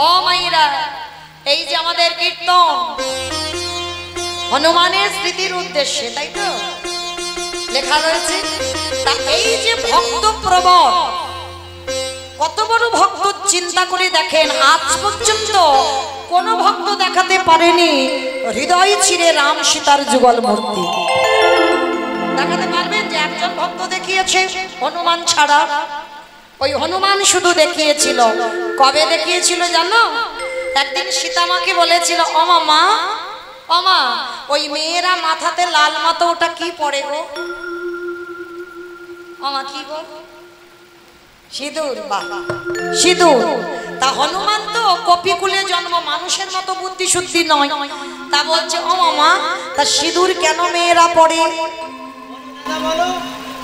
ও মাইরা, এই যে আমাদের কীর্তন হনুমানের স্মৃতির উদ্দেশ্যে, তাই তো লেখা রয়েছে। তা এই যে ভক্ত প্রবণ, কত বড় ভক্ত চিন্তা করে দেখেন, আজ পর্যন্ত কোন ভক্ত দেখাতে পারেনি হৃদয় ছিঁড়ে রাম সীতার যুগল মূর্তি। দেখাতে পারবেন যে একজন ভক্ত দেখিয়েছে হনুমান ছাড়া? ওই হনুমান শুধু দেখিয়েছিল, কবে দেখিয়েছিল জানো? একদিন সীতামাকে বলেছিল, ওমা মা, ওমা ওই মেয়েরা মাথাতে লাল মতো ওটা কি পড়ে গো? ওমা কি গো? সিঁদুর। বাবা সিঁদুর। তা হনুমান তো কপিকুলে জন্ম, মানুষের মতো বুদ্ধি শুদ্ধি নয়। তা বলছে, ও মামা তা সিঁদুর কেন মেয়েরা পড়ে?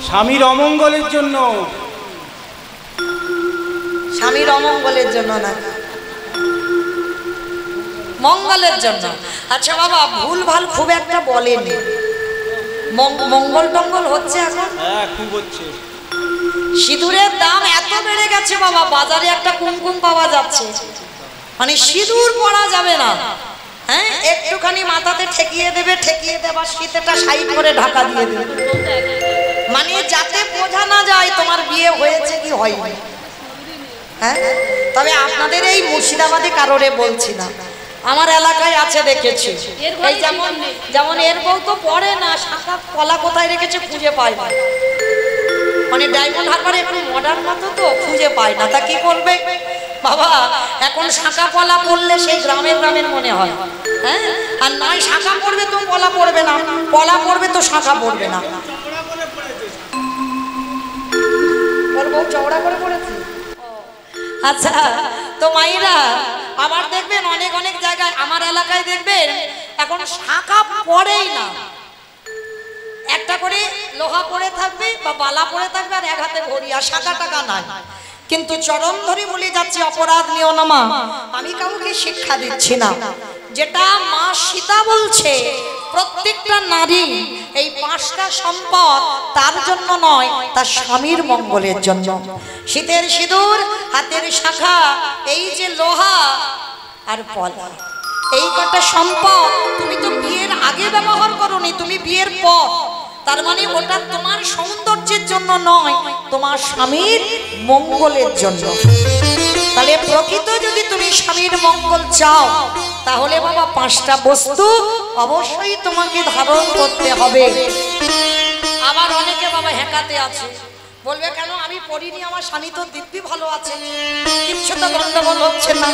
স্বামীর অমঙ্গলের জন্য। স্বামীর অমঙ্গলের জন্য না, মঙ্গলের জন্য। আচ্ছা বাবা, ভুল ভাল খুব একটা বলেনি। মঙ্গল টঙ্গল হচ্ছে এখন? হ্যাঁ খুব হচ্ছে। সিঁদুরের দাম এত বেড়ে গেছে বাবা, বাজারে একটা কুমকুম পাওয়া যাচ্ছে, মানে সিঁদুর পরা যাবে না। হ্যাঁ, একটুখানি মাথাতে ঠেকিয়ে দেবে, ঠেকিয়ে দেবার শীতেটা সাইড করে ঢাকা দিয়ে দেবে, মানে যাতে বোঝা না যায় তোমার বিয়ে হয়েছে কি হয়নি। হ্যাঁ, তবে আপনাদের এই মুর্শিদাবাদে কারোরে বলছি না, আমার এলাকায় আছে, দেখেছি। এই যেমন এর বউ তো পড়ে না, শাঁখা কলা কোথায় রেখেছে খুঁজে পায় না, মানে ডায়মন্ড হারবারে একটু মডার্ন মতো তো খুঁজে পায় না। তা কি করবে বাবা, এখন শাঁখা পলা পড়লে সেই গ্রামের গ্রামের মনে হয়। হ্যাঁ, আর নয় শাঁখা পড়বে তো পলা পড়বে না, পলা পড়বে তো শাঁখা পড়বে না। ওর বউ চওড়া করে পড়েছে। আচ্ছা, তো মাইরা আবার দেখবেন অনেক অনেক জায়গায়, আমার এলাকায় দেখবেন এখন শাঁখা পড়েই না, একটা করে লোহা পড়ে থাকবে বা বালা পড়ে থাকবে, আর এক হাতে ঘড়ি, আর শাঁখা টাকা নাই। কিন্তু চরম ধরে বলে যাচ্ছে, অপরাধ নিও না মা, আমি কাউকে শিক্ষা দিচ্ছি না। যেটা মা সীতা বলছে, প্রত্যেকটা নারী এই 5টা সম্পদ তার জন্য নয়, তার স্বামীর মঙ্গলের জন্য। শীতের সিঁদুর, হাতের শাঁখা, এই যে লোহা আর পলা, এই কটা সম্পদ তুমি তো বিয়ের আগে ব্যবহার করোনি, তুমি বিয়ের পর। তার মানে ওটা তোমার সৌন্দর্যের জন্য নয়, তোমার স্বামীর মঙ্গলের জন্য। তাহলে প্রকৃত যদি তুমি স্বামীর মঙ্গল চাও, তাহলে বাবা 5টা বস্তু অবশ্যই তোমাকে ধারণ করতে হবে। আবার অনেকে বাবা হ্যাকাতে আছে, বলবে কেন আমি পড়িনি, আমার স্বামী তো দিব্যি ভালো আছে, কিচ্ছু তো গন্ডগোল হচ্ছে না।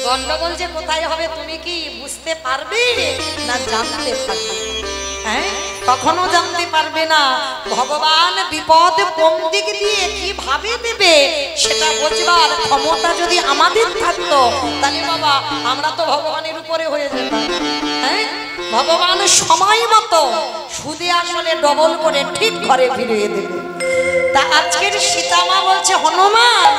গন্ডগোল যে কোথায় হবে তুমি কি বুঝতে পারবে না জানতে পারবে? হ্যাঁ, কখনো জানতে পারবে না। ভগবান বিপদ কোন দিক দিয়ে কিভাবে দেবে সেটা বুঝবার ক্ষমতা যদি আমাদের থাকতো, তাহলে বাবা আমরা তো ভগবানের উপরে হয়ে যেতাম। হ্যাঁ, ভগবান সময় মতো সুদে আসলে ডবল করে ঠিক ঘরে ফিরিয়ে দেবে। তা আজকের সীতামা বলছে, হনুমান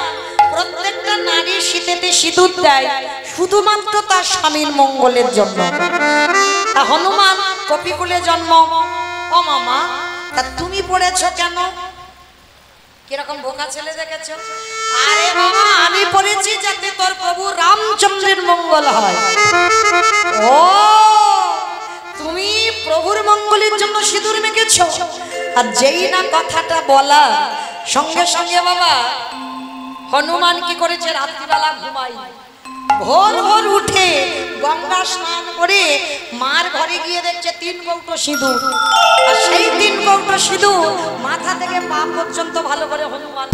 প্রত্যেকটা নারী শীতেতে সিঁদুর দেয় শুধুমাত্র তার স্বামীর মঙ্গলের জন্য। তা হনুমান কপিকুলে জন্ম। ও মামা, তা তুমি পড়েছো কেন? কিরকম বোকা ছেলে দেখেছো? আরে বাবা, আমি পড়েছি যাতে তোর প্রভু রামচন্দ্রের মঙ্গল হয়। ও, তুমি প্রভুর মঙ্গলের জন্য সিঁদুর মেখেছো। আর যেই না কথাটা বলা, সঙ্গে সঙ্গে বাবা হনুমান কি করেছে, রাত্রিবেলা ঘুমাই, ভোর ভোর উঠে গঙ্গা স্নান করে মার ঘরে গিয়ে দেখছে 3 কৌটো সিঁদুর। আর সেই 3 কৌটো সিঁদুর মাথা থেকে পা পর্যন্ত ভালো করে হনুমান,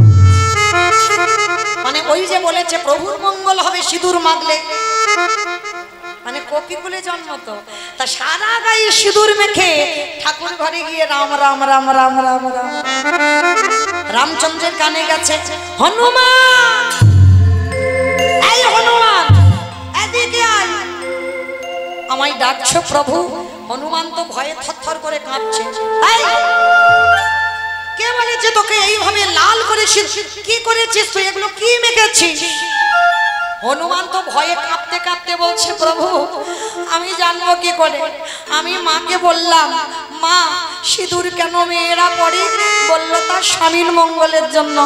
মানে ওই যে বলেছে প্রভুর মঙ্গল হবে সিঁদুর মাখলে, মানে কপিকুলে জন্ম তো। তা সারা গায়ে সিঁদুর মেখে ঠাকুর ঘরে গিয়ে রাম রাম রাম রাম রাম রাম, রামচন্দ্রের কানে গেছে, হনুমান এই হনুমান এদিকে আয়, আমায় ডাকছো প্রভু? হনুমান তো ভয়ে থরথর করে কাঁপছে। এই কে বলেছে তোকে এইভাবে লাল করেছিস? কি করেছিস তুই? এগুলো কি মেখেছিস? হনুমান তো ভয়ে কাঁপতে কাঁপতে বলছে, প্রভু আমি জানবো কি করে? আমি মাকে বললাম, মা সিঁদুর কেন মেয়েরা পড়ে? বলল তার স্বামীর মঙ্গলের জন্য।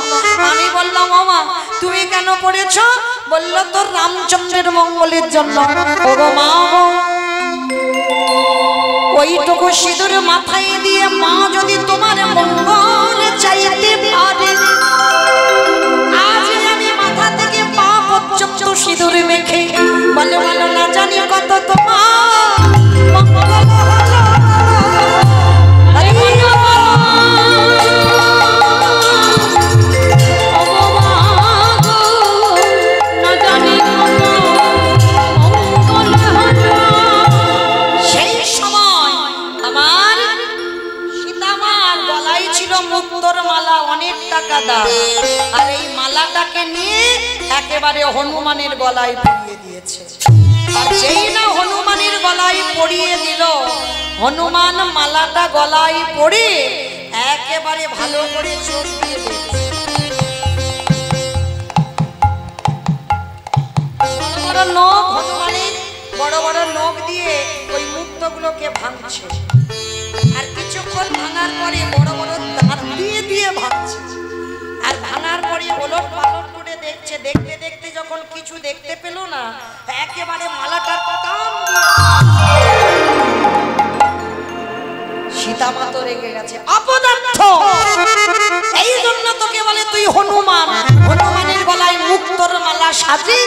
আমি বললাম, ও মা তুমি কেন পড়েছ? বলল তোর রামচন্দ্রের মঙ্গলের জন্য। ওগো মা গো, ওইটুকু সিঁদুর মাথায় দিয়ে মা যদি তোমার মঙ্গল চাইতে পারে, আজ আমি মাথা থেকে পা পর্যন্ত সিঁদুর মেখে বলে বলো না জানি কত তোমার মঙ্গল হলো। মুক্তোর মালা অনেক টাকা দাম, আর এই মালাটাকে নিয়ে একেবারে হনুমানের গলায় পরিয়ে দিয়েছে। আর যেই না হনুমানের গলায় পরিয়ে দিল, হনুমান মালাটা গলায় পরে একেবারে ভালো করে চোখ দিয়ে দেখছে। বড় বড় নখ, হনুমানের বড় বড় নখ দিয়ে ওই মুক্তগুলোকে ভাঙছে। আর কিছুক্ষণ ভাঙার পরে বড় বড় দাঁত দিয়ে দিয়ে ভাঙছে। আর ভাঙার পরে ওলট পালট করে দেখছে। দেখতে দেখতে যখন কিছু দেখতে পেল না, একেবারে মালাটা টান দিয়ে সীতা মা তো রেগে গেছে। অপদার্থ, এই জন্য তোকে বলে তুই হনুমান, হনুমানের গলায় মুক্তোর মালা সাজি।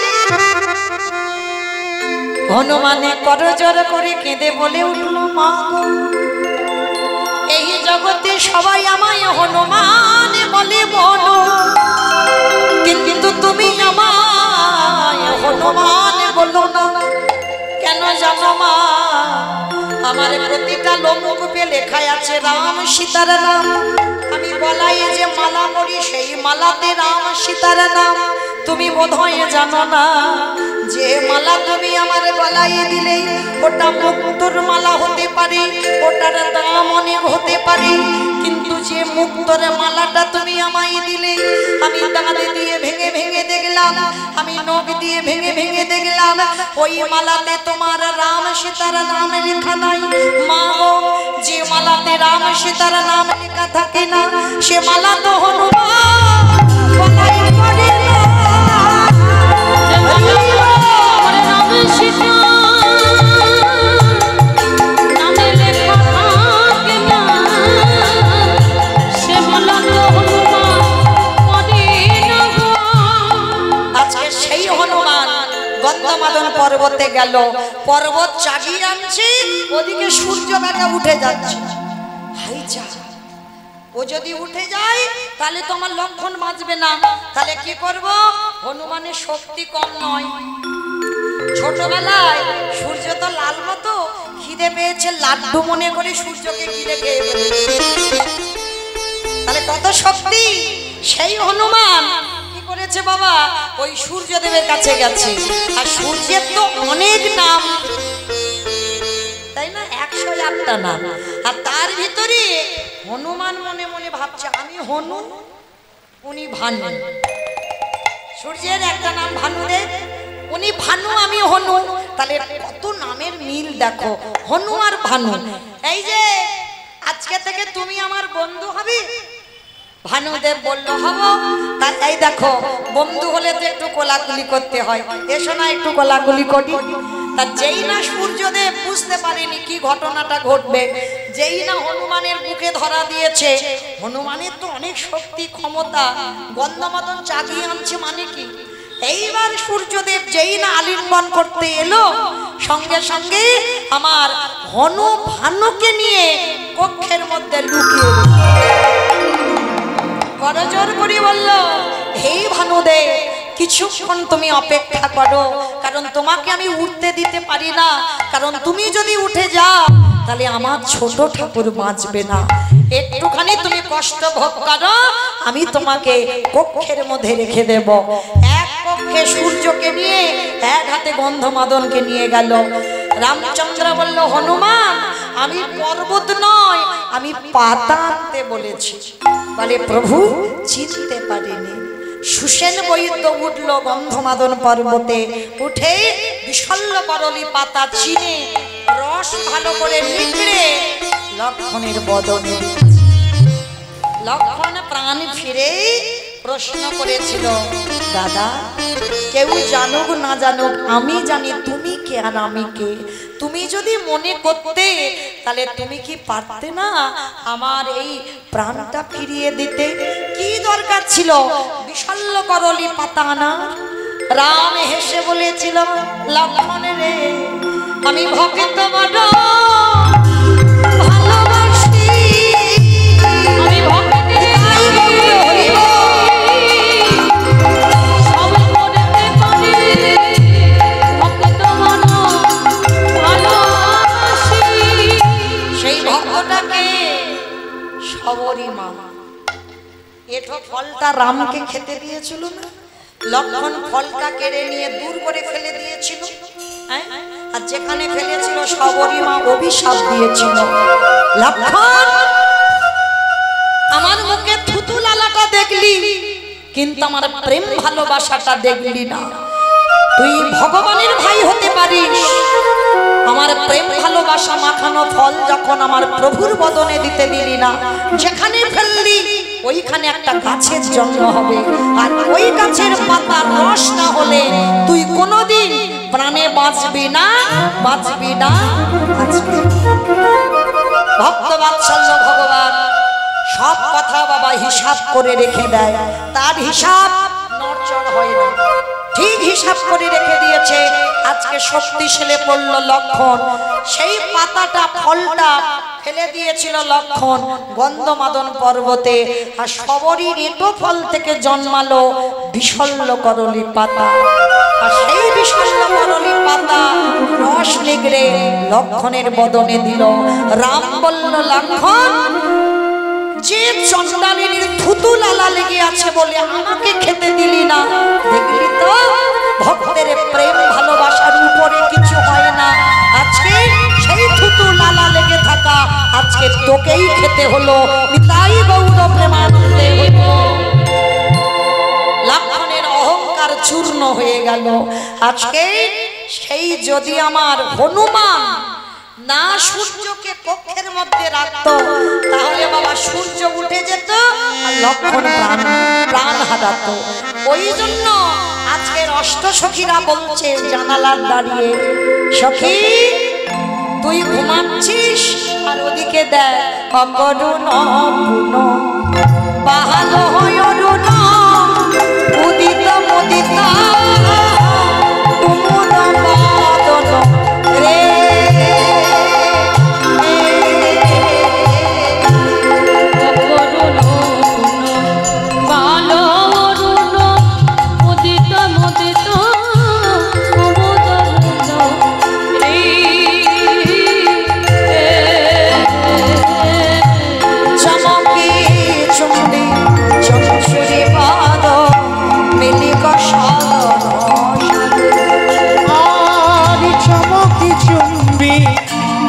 হনুমানে করজোড় করে কেঁদে বলে উঠল, মা গো, এই জগতে সবাই আমায় হনুমান বলে বলো, কিন্তু তুমি আমায় হনুমান বলো না কেন জানো মা? আমার প্রতিটা লোমকূপে লেখা আছে রাম সীতার নাম। আমি বলাই যে মালা পরি, সেই মালাতে রাম সীতার নাম। তুমি বোধহয় জানো না যে মালা তুমি আমার গলায় দিলে ওটা মুক্তোর মালা হতে পারে, ওটার দাম অনেক হতে পারে, কিন্তু যে মুক্তোর মালাটা তুমি আমায় দিলে, আমি দাঁত দিয়ে ভেঙে ভেঙে দেখলাম, আমি নখ দিয়ে ভেঙে ভেঙে দেখলাম, ওই মালাতে তোমার রাম সীতার নাম লেখা নাই। মা গো, যে মালাতে রাম সীতার নাম লেখা থাকে না, সে মালা তো হনুমান গলায় পড়ে না। আজকে সেই হনুমান গন্ধমাদন পর্বতে গেল, পর্বত চাগিয়ে আনছে, ওদিকে সূর্য বেলা উঠে যাচ্ছে। হাই যা, ও যদি উঠে যায় তাহলে তোমার লক্ষণ বাঁচবে না। তাহলে কি করব? হনুমানের শক্তি কম নয়। ছোটবেলায় সূর্য তো লাল মতো, খিদে পেয়েছে, লাড্ডু মনে করে সূর্যকে খিদে খেয়ে ফেলেছে। তাহলে কত শক্তি! সেই হনুমান কি করেছে বাবা? ওই সূর্যদেবের কাছে গেছে। আর সূর্যের তো অনেক নাম, তাই না? 108টা নাম। আর তার ভিতরে হনুমান মনে মনে ভাবছে আমি হনু, উনি ভানু। সূর্যের একটা নাম ভানুদেব, উনি ভানু, আমি হনু। তাহলে কত নামের মিল দেখো, হনু আর ভানু। এই যে আজকে থেকে তুমি আমার বন্ধু হবে। ভানুদেব বলল হব। তার এই দেখো, বন্ধু হলে তো একটু কোলাকুলি করতে হয়, এসো না একটু কোলাকুলি করি। তা যেই না সূর্যদেব বুঝতে পারেনি কি ঘটনাটা ঘটবে, যেই না হনুমানের বুকে ধরা দিয়েছে, হনুমানের তো অনেক শক্তি ক্ষমতা, গন্ধমাদন চাগিয়ে আনছে মানে কি? এইবার সূর্যদেব যেই না আলিঙ্গন করতে এলো, সঙ্গে সঙ্গে আমার হনু ভানুকে নিয়ে কক্ষের মধ্যে লুকিয়ে করজোর করে বলল, হে ভানুদেব, কিছুক্ষণ তুমি অপেক্ষা করো, কারণ তোমাকে আমি উঠতে দিতে পারি না। কারণ তুমি যদি উঠে যাও তাহলে আমার ছোট ঠাকুর বাঁচবে না। একটুখানি তুমি কষ্ট ভোগ করো, আমি তোমাকে কক্ষের মধ্যে রেখে দেব। এক কক্ষে সূর্যকে নিয়ে, এক হাতে গন্ধমাদনকে নিয়ে গেল। রামচন্দ্র বলল, হনুমান, আমি পর্বত নয়, আমি পাতা আনতে বলেছি। বলে, প্রভু চিনতে পারিনি। সুসেন বৈদ্য উঠল গন্ধমাদন পর্বতে, উঠে বিশল্য করলি পাতা চিনে রস ভালো করে নিগড়ে লক্ষণের বদনে, লক্ষণ প্রাণ ফিরে প্রশ্ন করেছিল, দাদা কেউ জানুক না জানুক আমি জানি তুমি কে আর আমি কে। তুমি যদি মনে করতে তাহলে তুমি কি পারতে না আমার এই প্রাণটা ফিরিয়ে দিতে? কি দরকার ছিল বিশাল্য করলি পাতা না? রাম হেসে বলেছিল, লক্ষ্মণ রে আমি ভক্ত বড় ভালোবাসি, আমি ভক্ত সেই ভক্তটাকে সবরী মা এঠো ফলটা রামকে খেতে দিয়েছিল না? লক্ষ্মণ ফলটা কেড়ে নিয়ে দূর করে ফেলে দিয়েছিল, আর যেখানে ফেলেছিল সবরী মা অভিশাপ দিয়েছিল, লক্ষ্মণ আমার মুখে থুতু লালাটা দেখলি কিন্তু আমার প্রেম ভালোবাসাটা দেখলি না। তুই ভগবানের ভাই হতে পারিস, আমার প্রেম ভালোবাসা মাখানো ফল যখন আমার প্রভুর বদনে দিতে দিলি না, যেখানে ফেললি ওইখানে একটা গাছের জন্ম হবে, আর ওই গাছের পাতার রস না হলে তুই কোনোদিন প্রাণে বাঁচবি না, বাঁচবি না, বাঁচবি। ভক্ত বাৎসল্য ভগবান সব কথা বাবা হিসাব করে রেখে দেয়, তার হিসাব নড়চড় হয় না, ঠিক হিসাব করে রেখে দিয়েছে। আজকে শক্তিশালী পড়ল লক্ষণ, সেই পাতাটা ফলটা ফেলে দিয়েছিল লক্ষণ গন্ধমাদন পর্বতে, আর সবরীর এটো ফল থেকে জন্মালো বিশল্য করলি পাতা, আর সেই বিশল্য করলি পাতা রস নিগড়ে লক্ষণের বদনে দিল। রাম বলল, লক্ষণ যে চন্দ্রালিনীর থুতু লালা লেগে আছে বলে আমাকে খেতে দিলি না, দেখলি তো ভক্তের প্রেম ভালোবাসার উপরে কিছু হয় না। আজকে সেই থুতু লালা লেগে থাকা আজকে তোকেই খেতে হলো, তাই গৌর প্রেমানন্দে হইল। লক্ষণের অহংকার চূর্ণ হয়ে গেল। আজকে সেই যদি আমার হনুমান না সূর্যকে কক্ষের মধ্যে রাখতো তাহলে বাবা সূর্য উঠে যেত আর লক্ষণ প্রাণ হারাতো। ওই জন্য আজকের অষ্টসখীরা বলছে জানালার দাঁড়িয়ে, সখী তুই ঘুমাচ্ছিস আর ওদিকে দেখ অকরুণ পুন বাহান হয় অরুণ উদিত মুদিতা কুমুদ বদন রে।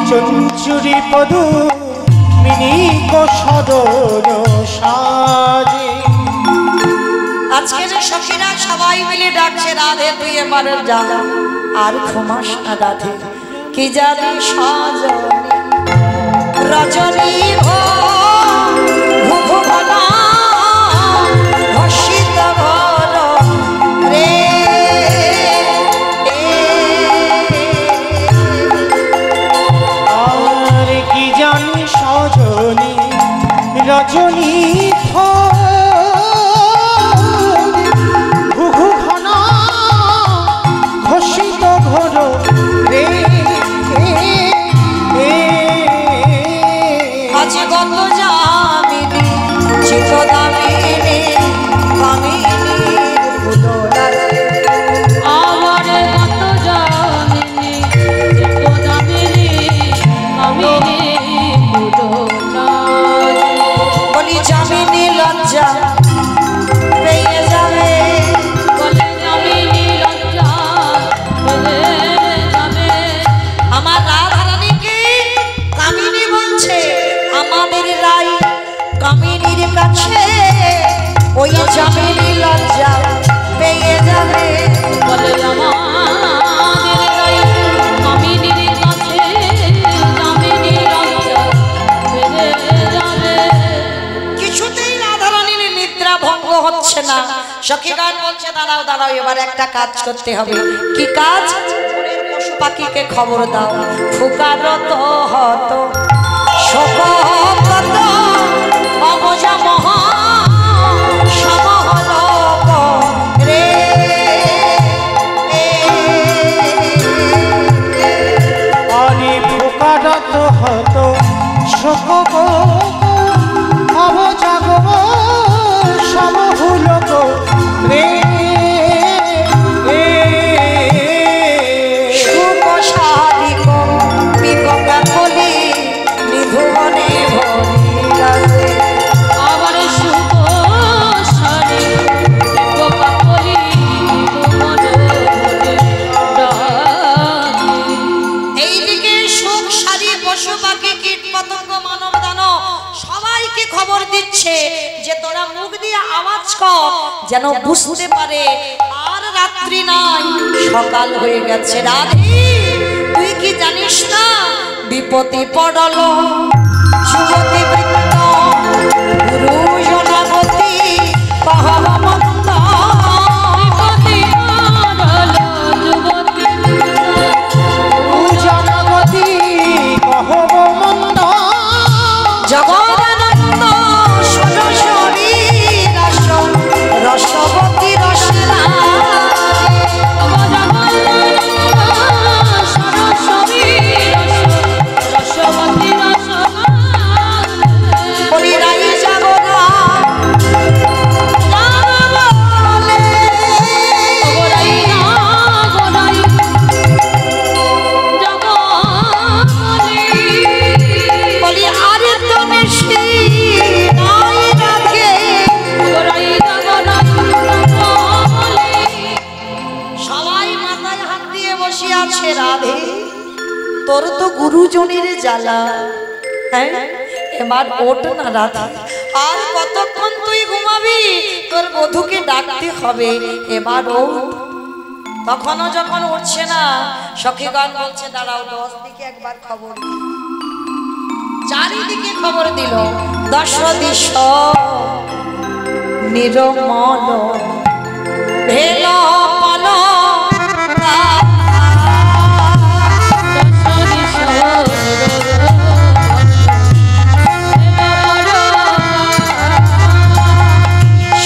চঞ্চুরি পদু মিনিক সদর সাজে। আজকের সখীরা সবাই মিলে ডাকছে, রাধে তুই এবারে যা আর ঘুমাস না রাধে, কি জানি সজনী রজনী ভুবনা ঘোষিত ঘর রে। আর কি জানি সজনী রজনী ঘুঘু ঘনা ঘোষিত ঘোর রে। আজ গত যামিনী দাঁড়াও দাঁড়াও, এবার একটা কাজ করতে হবে। কি কাজ? পশু পাখিকে খবর দাও, ফুকারত হত শোকত অবজা মহা সমহলোক রে। আরে ফুকারত হত শোক অবজাগব সমহুলক রে। সুখ সাধিক বিকট কলি নিধুবনে ভরিলা রে। আবার সুখ সারি গোপা কলি মনে ডাকে। এইদিকে সুখ সারি পশু পাখি কীট পতঙ্গ মানব দানব সবাইকে খবর দিচ্ছে যে তোরা মুখ দিয়ে আওয়াজ কর, যেন বুঝতে পারে আর রাত্রি নাই, সকাল হয়ে গেছে। রাধে তুই কি জানিস না বিপত্তি পড়ল যুবতী বৃত্ত গুরু জনপতি কহমন্ত। বিপদে পড়ল যুবতী জনগতি কহব মন্দ জগদানন্দ সরস্বতী রস রসবতী রসনা। রসবতী রসনা হরিরাই জাগরা বলে গোরাই না গোরাই জগৎ বলি আরে তো মিষ্টি নাই রাখে। গোরাই জগন্নাথ বলে সবাই মাথায় হাত দিয়ে বসে আছে। রাধে তোর তো গুরুজনের জ্বালা, হ্যাঁ এবার ওঠ না রাধা, আর কতক্ষণ তুই ঘুমাবি? তোর বধূকে ডাকতে হবে, এবার ওঠ। তখনও যখন উঠছে না, সখীগণ বলছে দাঁড়াও, 10 দিকে একবার খবর দি। চারিদিকে খবর দিল, দশ দিশ নিরমল ভেল পল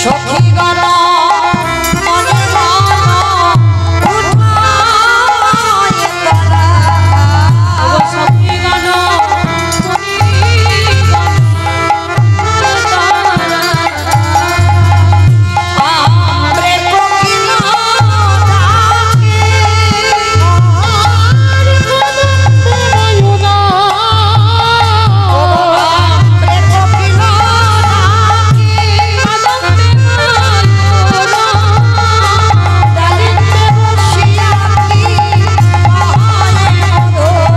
সখীগণ মনে মন উঠায় তারা। আমরে কোকিল ডাকে, আমরে কোকিল ডাকে, ডালিতে বসিয়া কি কহে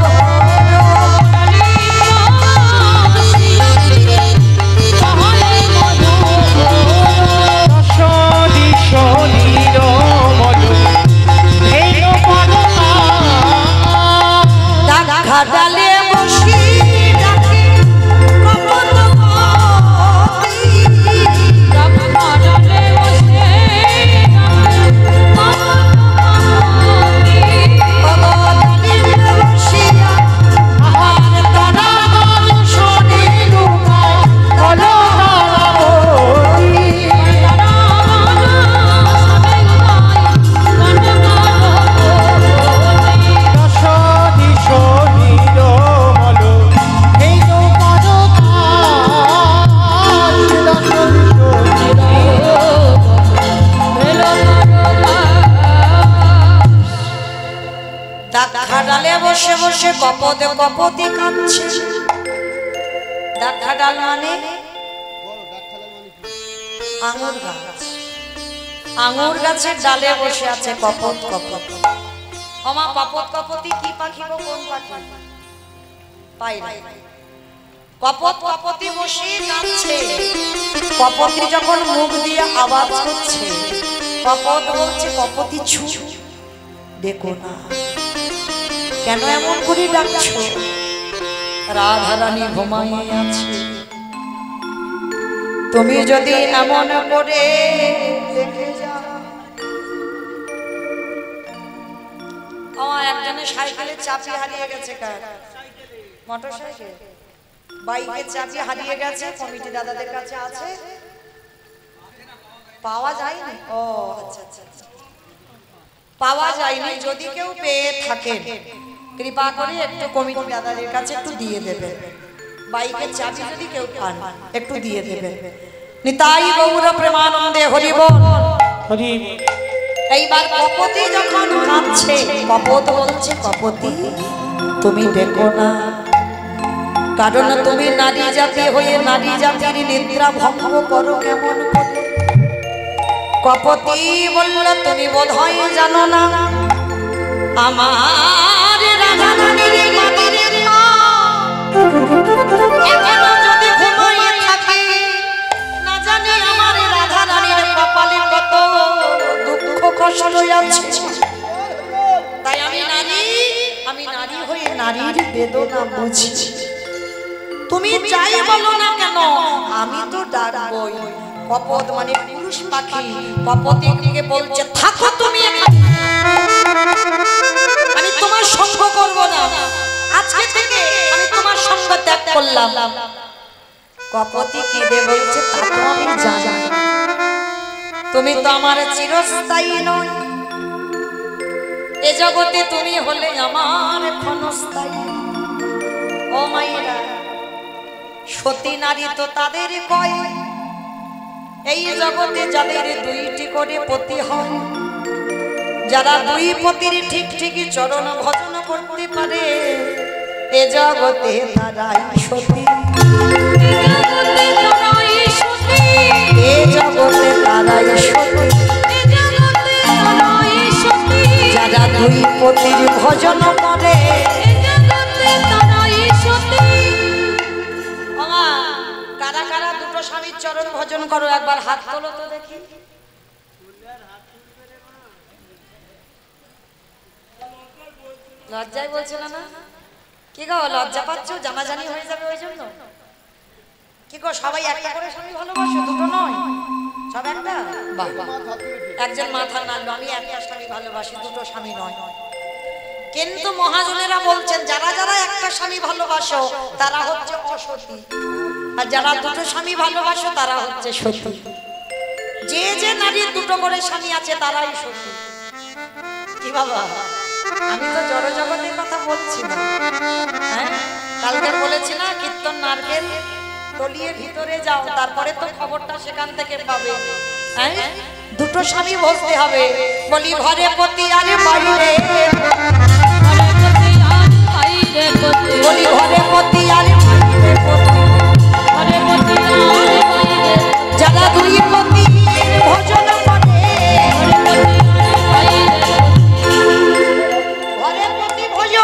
দশ দিশ নিরমল হেন পরতা। ডাকা ডালে বসি ডাকে কপতপতি। ডালিতে বসিয়া আহার তারা গান শুনিলু কলতারাবতী। দশ দিশ নিরমল হেন পরতা। দশ দিশ ডাকা ডালে বসে বসে কপতে কপতি কাঁদছে। ডাকা ডাল মানে আঙুর গাছ, আঙুর গাছের ডালে বসে আছে কপত কপত। ওমা কপত কপতি কি পাখি গো, কোন পাখি? পাই না। কপত কপতি বসে কাঁদছে। কপতি যখন মুখ দিয়ে আওয়াজ করছে, কপত বলছে কপতি ছু দেখো না, কেন এমন করে ডাকছো? রাধারানী ঘুমাইয়ে আছে, তুমি যদি এমন করে দেখে যাও আমার একজনের সাইকেলের চাবি হারিয়ে গেছে। কার? মোটর সাইকেল, বাইকের চাবি হারিয়ে গেছে। কমিটি দাদাদের কাছে আছে, পাওয়া যায়নি। ও আচ্ছা আচ্ছা আচ্ছা, পাওয়া যায়নি। যদি কেউ পেয়ে থাকেন কৃপা করে একটু কমিটি দাদাদের কাছে একটু দিয়ে দেবে। বাইকের চাবি যদি কেউ পান একটু দিয়ে দেবে। নিতাই গৌর প্রেমানন্দে হরি বল। হরি এইবার কপতি যখন কাঁদছে, কপত বলছে, কপতি তুমি দেখো না, কারণ তুমি নারী জাতি হয়ে নারী জাতির নিদ্রা ভঙ্গ করো কেমন করে। কপতি বলল তুমি বোধহয় জানো না, আমার রাধা রানীর মাটির এখনো যদি ঘুমাইয়ে থাকে, না জানি আমার রাধা রানীর কপালে কত দুঃখ কষ্ট আছে। তাই আমি নারী হয়ে নারীর বেদনা বুঝি। তুমি যাই বলো না কেন আমি তো ডাকবই। কপত মানে পুরুষ পাখি, কপতির দিকে বলছে থাকো তুমি এখানে, আমি তোমার সঙ্গ করব না, আজকে থেকে আমি তোমার সঙ্গ ত্যাগ করলাম। কপতি কেঁদে বলছে তা তো আমি জানি, তুমি তো আমার চিরস্থায়ী নয়, এ জগতে তুমি হলে আমার ক্ষণস্থায়ী। ও মাইরা, সতী নারী তো তাদের কয়, এই জগতে যাদের দুইটি করে পতি হয়, যারা দুই পতির ঠিক ঠিকই চরণ ভজন করতে পারে, এ জগতে তারাই সতী, এ জগতে তারাই সতী, যারা দুই পতির ভজন করে। কারা কারা দুটো স্বামীর চরণ ভজন করো একবার হাত তোলো তো দেখি। লজ্জায় বলছিল না? কি গো লজ্জা পাচ্ছ? জানাজানি হয়ে যাবে ওই জন্য? কি গো সবাই একটা করে স্বামী ভালোবাসো, দুটো নয়, সব একটা? বাহ বাহ, একজন মাথা নাড়লো, আমি একটা স্বামী ভালোবাসি, দুটো স্বামী নয়। কিন্তু মহাজনেরা বলছেন যারা যারা একটা স্বামী ভালোবাসো তারা হচ্ছে অসতী, আর যারা দুটো স্বামী ভালোবাসো তারা হচ্ছে সতী। যে যে নারীর দুটো করে স্বামী আছে তারাই সতী। কি বাবা, আমি তো জড় জগতের কথা বলছি না। হ্যাঁ, কালকে বলেছি না কীর্তন নারকেল তলিয়ে ভিতরে যাও, তারপরে তো খবরটা সেখান থেকে পাবে। হ্যাঁ, দুটো স্বামী বসতে হবে। বলি ঘরে পতি আর বাইরে, বলি ঘরে পতি আর যারা দুই পতি ভজন করে, ঘরের পতি ভজ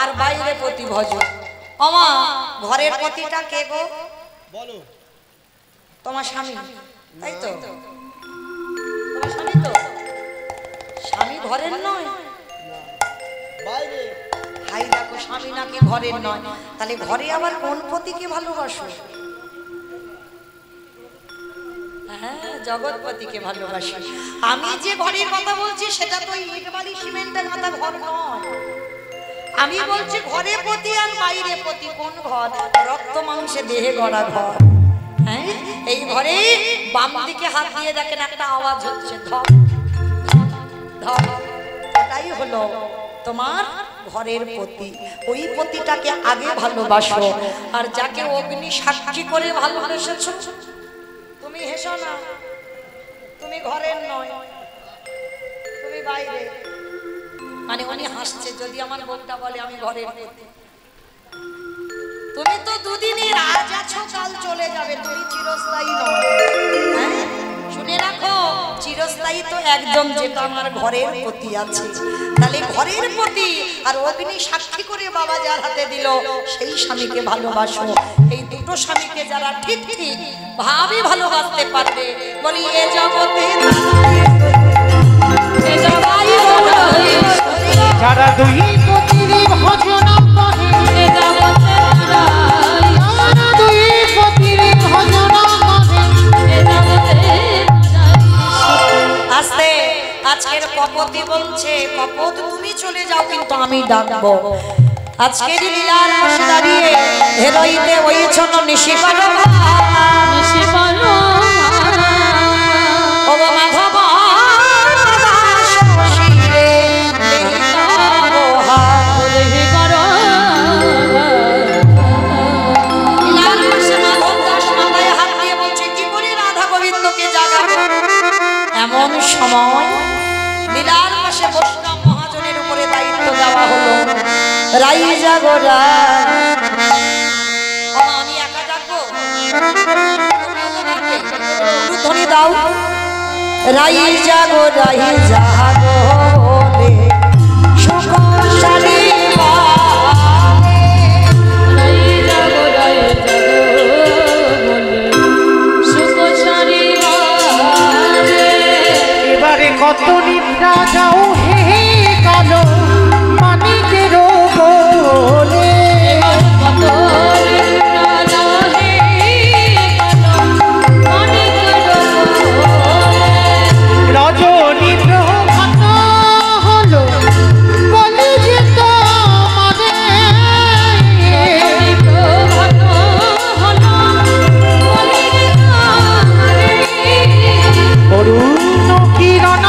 আর বাইরে পতি ভজ। আমা ঘরের পতিটা কে গো? বলো। তোমার স্বামী, তাই তো? তোমার স্বামী তো? স্বামী ঘরের নয়, বাইরে। হাই দেখো, স্বামী নাকি ঘরের নয়, তাহলে ঘরে আবার কোন পতিকে ভালোবাসো? হ্যাঁ, জগৎপতিকে ভালোবাসি। আমি যে ঘরের কথা বলছি সেটা তো ইট বালি সিমেন্টের মাথা ঘর নয়। আমি বলছি ঘরে পতি আর বাইরে পতি। কোন ঘর? রক্ত মাংসে দেহে গড়া ঘর। হ্যাঁ, এই ঘরে বাম দিকে হাত দিয়ে দেখেন একটা আওয়াজ হচ্ছে ধপ ধপ, এটাই হলো তোমার ঘরের পতি। ওই পতিটাকে আগে ভালোবাসো, আর যাকে অগ্নি সাক্ষী করে ভালোবেসেছো, তুমি হেসো না, তুমি ঘরের নয়, তুমি বাইরে। মানে উনি হাসছে যদি আমার বোনটা বলে আমি ঘরের পতি। তুমি তো দুদিনের, আজ আছো কাল চলে যাবে, তুমি চিরস্থায়ী নয়। হ্যাঁ, শুনে রাখো, চিরস্থায়ী তো একজন, যেটা আমার ঘরের পতি আছে। তাহলে ঘরের পতি আর অগ্নি সাক্ষী করে বাবা যার হাতে দিল, সেই স্বামীকে ভালোবাসো। এই দুটো স্বামীকে যারা ঠিক ঠিক ভাবে ভালোবাসতে পারবে, বলি এ জগতে যারা দুই পতির ভজন করে, যারা দুই পতির ভজন করে। আস্তে, আজকের কপতি বলছে বলছে কপট তুমি চলে যাও কিন্তু আমি ডাকবো। আজকের লীলার পাশে দাঁড়িয়ে হেরইতে হয়েছন নিশিপার ও মাধব দাস শিরে লীলার পাশে মাধব দাস মাথায় হাত দিয়ে বলছে কি করে রাধা গোবিন্দকে জাগাবো। এমন সময় লীলার পাশে বৈষ্ণব মহাজনের উপরে দায়িত্ব দেওয়া হলো। রাই জাগরা আমি একা ডাকবো ধ্বনি দাও। রাই জাগো রে সুখশালী এবারে কত নিদ্রা যাও হে কালো মানিকের বলে রজনী প্রভাত হলো বলে যেত অরুণ কিরণ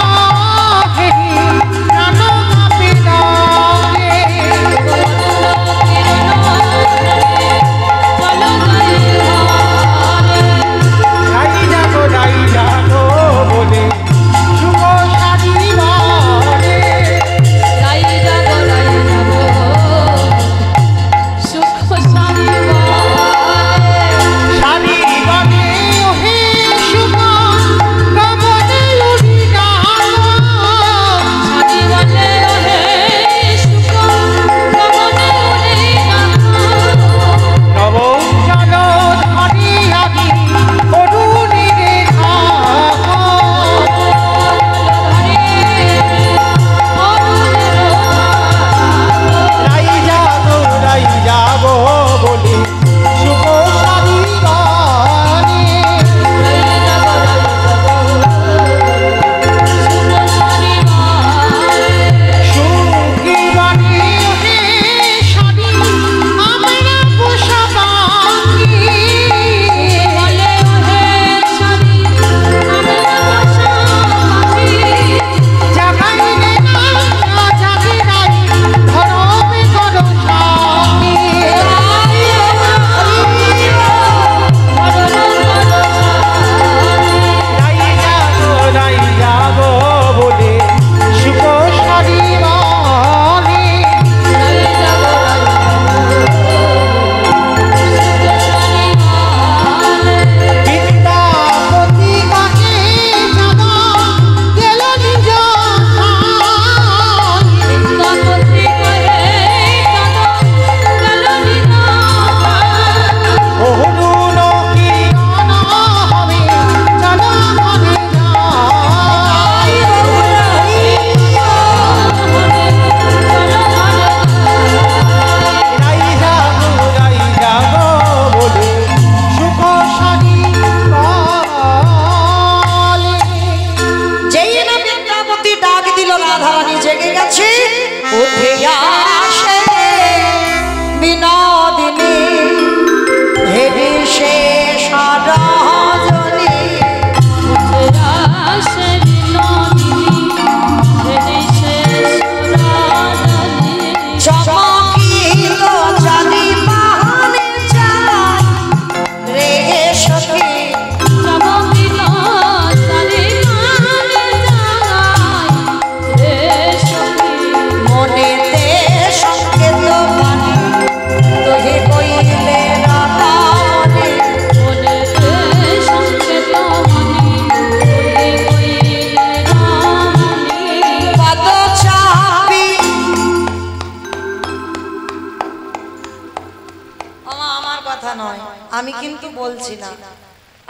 আমি কিন্তু বলছি না।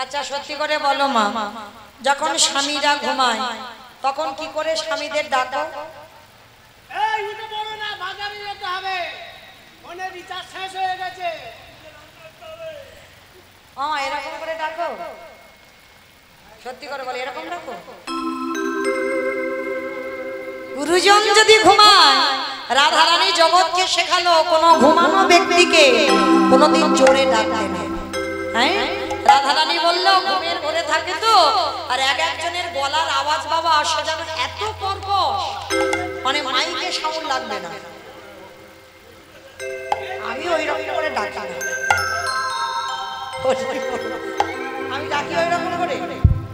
আচ্ছা সত্যি করে বলো মা, যখন স্বামীরা ঘুমায় তখন কি করে স্বামীদের ডাকো? এই উঠে পড়ো না, বাজারে যেতে হবে, ফোনে রিচার্জ শেষ হয়ে গেছে। এরকম করে ডাকো? সত্যি করে বলো, এরকম ডাকো? গুরুজন যদি ঘুমায়, রাধারানী জগৎকে শেখালো কোন ঘুমানো ব্যক্তিকে কোনোদিন জোরে ডাকতে নেই। হ্যাঁ, রাধারানী বললো ঘুমের ঘরে থাকে তো, আর এক একজনের গলার আওয়াজ বাবা আসে যেন এত কর্কশ, মানে মাইকে সাউন্ড লাগবে না। আমি ওই রকম করে ডাকি না, আমি ডাকি ওই রকম করে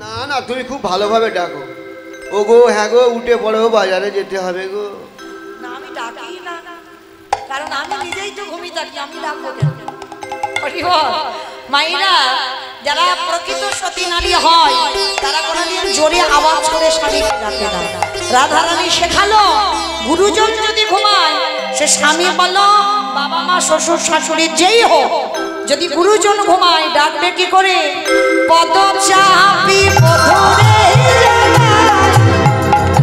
না না, তুমি খুব ভালোভাবে ডাকো। ও গো, হ্যাঁ গো, উঠে পড়ো, বাজারে যেতে হবে গো। না, আমি ডাকি না, কারণ আমি নিজেই তো ঘুমিয়ে থাকি, আমি ডাকবো কেন? মাইরা যারা প্রকৃত সতী নারী হয় তারা কোনোদিন জোরে আওয়াজ করে স্বামীকে ডাকে না। রাধারানী শেখালো গুরুজন যদি ঘুমায়, সে স্বামী বলো বাবা মা শ্বশুর শাশুড়ি যেই হোক, যদি গুরুজন ঘুমায় ডাকবে কি করে? পদ চাপি পথরে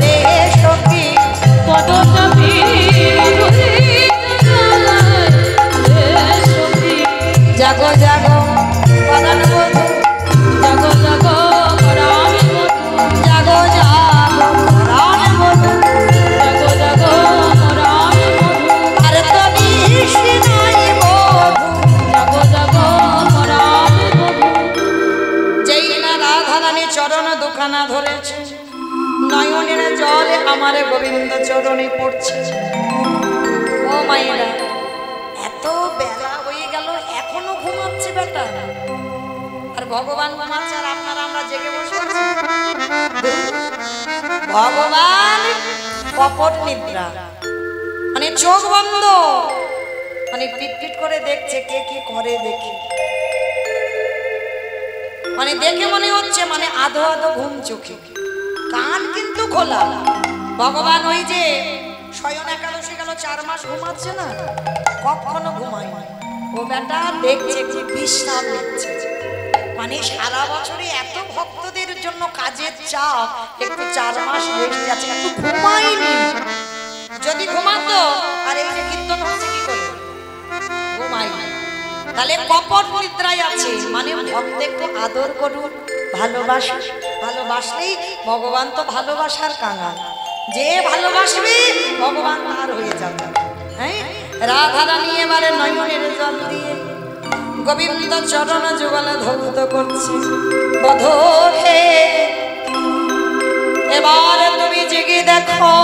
রে সখী, পদ চাপি জাগো জাগো পরাণ বধূ, জাগো জাগো পরাণ বধূ, জাগো জাগো পরাণ বধূ, জাগো জাগো পরাণ বধূ, আর তো নিশি নাই বধূ। জাগো জাগো পরাণ বধূ। যেই না রাধারানী চরণ দুখানা ধরেছে, নয়নের জলে আমার গোবিন্দ চরণে পড়ছে। ও মায়েরা, এত বেলা হয়ে গেল এখনো ঘুমাচ্ছে বেটা, আর ভগবান ঘুমাচ্ছে আর আপনারা আমরা জেগে বসে আছি। ভগবান কপট নিদ্রা, মানে চোখ বন্ধ, মানে পিট করে দেখছে কে কি করে দেখি, মানে দেখে মনে হচ্ছে মানে আধো আধো ঘুম চোখে, কান কিন্তু খোলা। ভগবান ওই যে শয়ন একাদশী গেল 4 মাস ঘুমাচ্ছে না, কখনো ঘুমায় না। ও বেটা দেখছে কি বিশ্রাম নিচ্ছে, মানে সারা বছরে এত ভক্তদের জন্য কাজের চাপ, একটু 4 মাস রেস্ট আছে, একটু ঘুমায়নি। যদি ঘুমাতো আর এই যে কীর্তন হচ্ছে কি করে ঘুমায়নি, তাহলে কপট নিদ্রায় আছে। মানে ভক্ত একটু আদর করুন, ভালোবাসুন, ভালোবাসলেই ভগবান তো ভালোবাসার কাঙাল, যে ভালোবাসবে ভগবান তার হয়ে যাবে। হ্যাঁ, রাধারানী এবারে নয়নের জল দিয়ে গোবিন্দ চরণ যুগল ধৌত করছে। বধূ হে, এবারে তুমি জেগে দেখো,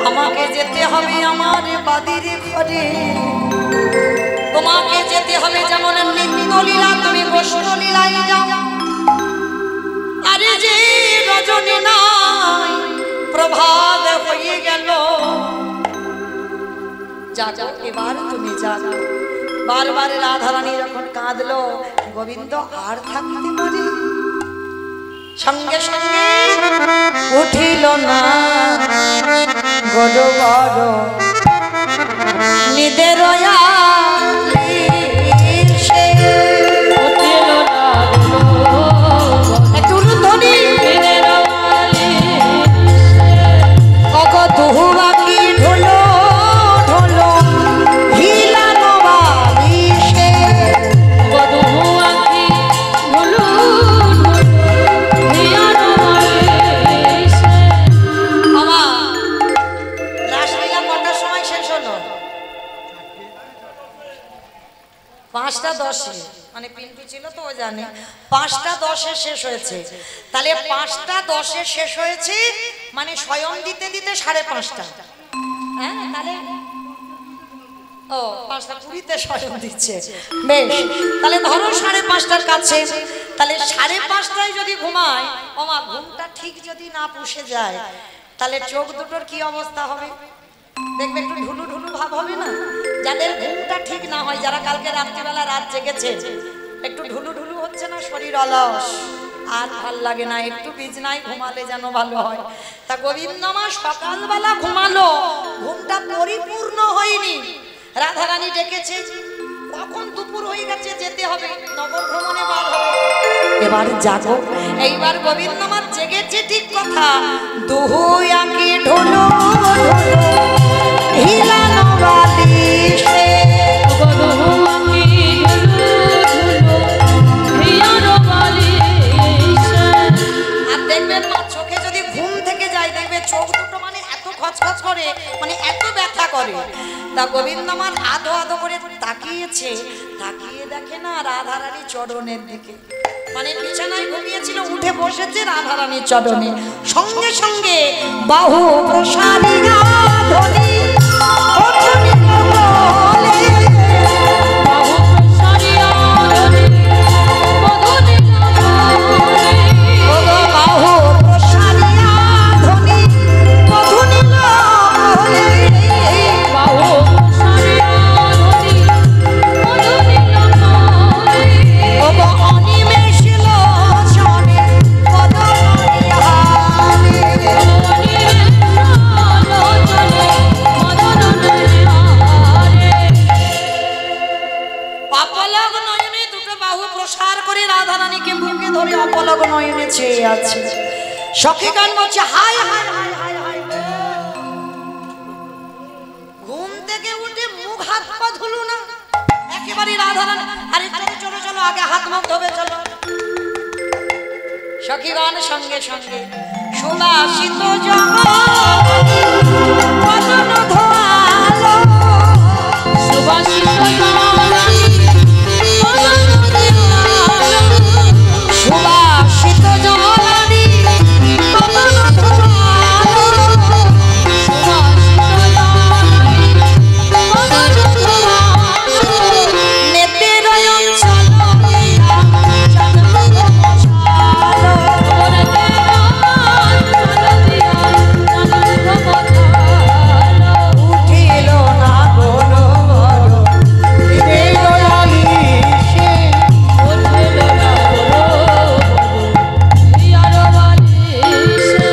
আমাকে যেতে হবে আমার বাদির ঘরে, তোমাকে যেতে হবে যেমন নিত্য লীলা তুমি বৈষ্ণব লীলায় যাও। আরে যে রজনী নাই প্রভাত হয়ে গেল, যাও এবার তুমি যাও। বারবার রাধারানী যখন কাঁদলো, গোবিন্দ আর থাকতে পারে, সঙ্গে সঙ্গে উঠিল না গড় বড় নিদের একটু ধ্বনি বাকি ঢোলো ঢোলো হিলানো বালিশে, রাসলীলা কটার সময় শেষ হলো? 5টা 10-এ, মানে পিন্টু ছিল তো ও জানে 5টা 10-এ শেষ হয়েছে। তাহলে 5টা 10-এ শেষ হয়েছে, মানে স্বয়ং দিতে দিতে 5:30। হ্যাঁ, তাহলে ও 5টা 20-তে স্বয়ং দিচ্ছে, বেশ। তাহলে ধরো 5:30টার কাছে, তাহলে 5:30টায় যদি ঘুমায়, ওমা ঘুমটা ঠিক যদি না পুষে যায়, তাহলে চোখ দুটোর কি অবস্থা হবে? দেখবে একটু ঢুলু ঢুলু ভাব হবে না? যাদের ঘুমটা ঠিক না হয়, যারা কালকে রাত্রিবেলা রাত জেগেছে, একটু ঢুলু ঢুলু হচ্ছে না, শরীর অলস, আর ভাল লাগে না, একটু বিছনায় ঘুমালে যেন ভালো হয়। তা গোবিন্দ মা সকালবেলা ঘুমালো, ঘুমটা পরিপূর্ণ হয়নি। রাধারানী ডেকেছে, কখন দুপুর হয়ে গেছে, যেতে হবে, নগর ভ্রমণে বার হবে, এবার জাগো। এইবার গোবিন্দ মা জেগেছে ঠিক কথা, দুহুই আঁকি ঢোলো হিলানো বালিশে, আর দেখবেন মা চোখে যদি ঘুম থেকে যায়, দেখবে চোখ করে, মানে এত ব্যথা করে। তা গোবিন্দ আমার আধো আধো করে তাকিয়েছে, তাকিয়ে দেখে না রাধারানী চরণের দিকে, মানে বিছানায় ঘুমিয়েছিল, উঠে বসেছে রাধারানীর চরণে। সঙ্গে সঙ্গে বাহু প্রসারিয়া ধ্বনি অর্জনী বলে, বাহু প্রসারিয়া ধ্বনি মধুনি বলে, ওগো বাহু প্রসারিয়া ধ্বনি মধুনি বলে, বাহু প্রসারিয়া ধ্বনি মধুনি বলে, ওগো অনিমেষ লোচনে পদমণিহারে, অপলক নয়নে দুটো বাহু প্রসার করে রাধারানীকে বুকে ধরে অপলক নয়নে চেয়ে আছে। সখীগণ বলছে হায় হায় হায় হায় হায়, ঘুম থেকে উঠে মুখ হাত পা ধুলো না একেবারে রাধারানী, আরে চলো চলো চলো আগে হাত মুখ ধোবে চলো। সখীগণ সঙ্গে সঙ্গে সুবাসিত বদন ধোয়ালো, সুবাসিত জলরাশি মদন দিয়ালো, সুবাসিত জলানি বদন ধোয়ালো, সুবাসিত জলরাশি মদন দিয়ালো, নেতের অঞ্চল দিয়া চাঁদ মশালো, ওরে তেরা চল দিয়া চাঁদ মশালো, উঠিল না কোনো বড় হৃদয় দয়ালি সে উঠিল না বড় হিয়ার বালিশে।